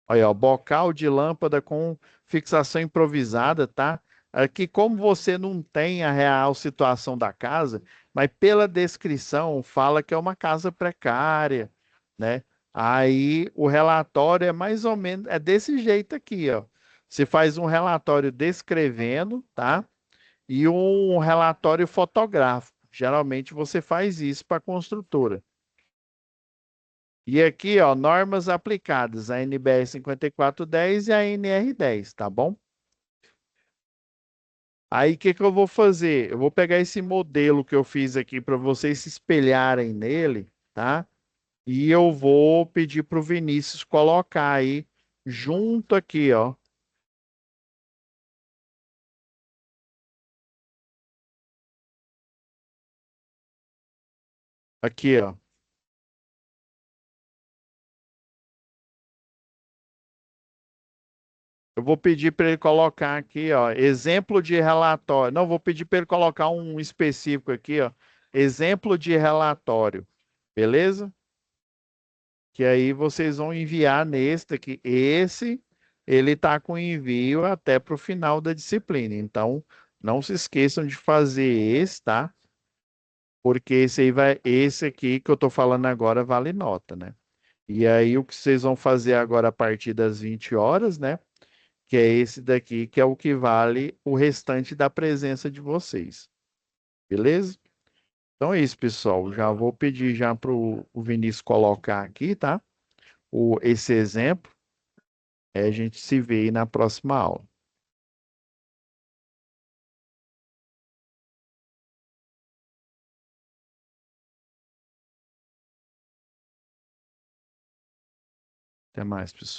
Olha, ó, bocal de lâmpada com fixação improvisada, tá? Aqui, como você não tem a real situação da casa, mas pela descrição fala que é uma casa precária, né? Aí o relatório é mais ou menos, é desse jeito aqui, ó. Você faz um relatório descrevendo, tá? E um relatório fotográfico. Geralmente você faz isso para a construtora. E aqui, ó, normas aplicadas, a NBR 5410 e a NR10, tá bom? Aí o que que eu vou fazer? Eu vou pegar esse modelo que eu fiz aqui para vocês se espelharem nele, tá? E eu vou pedir para o Vinícius colocar aí junto aqui, ó. Aqui, ó. Eu vou pedir para ele colocar aqui, ó, exemplo de relatório. Não, vou pedir para ele colocar um específico aqui, ó, exemplo de relatório. Beleza? Que aí vocês vão enviar nesse aqui. Esse, ele está com envio até para o final da disciplina. Então, não se esqueçam de fazer esse, tá? Porque esse aí vai, esse aqui que eu estou falando agora vale nota, né? E aí o que vocês vão fazer agora a partir das 20 horas, né? Que é esse daqui, que é o que vale o restante da presença de vocês. Beleza? Então é isso, pessoal. Já vou pedir já para o Vinícius colocar aqui, tá? Esse exemplo. A gente se vê aí na próxima aula. Até mais, pessoal.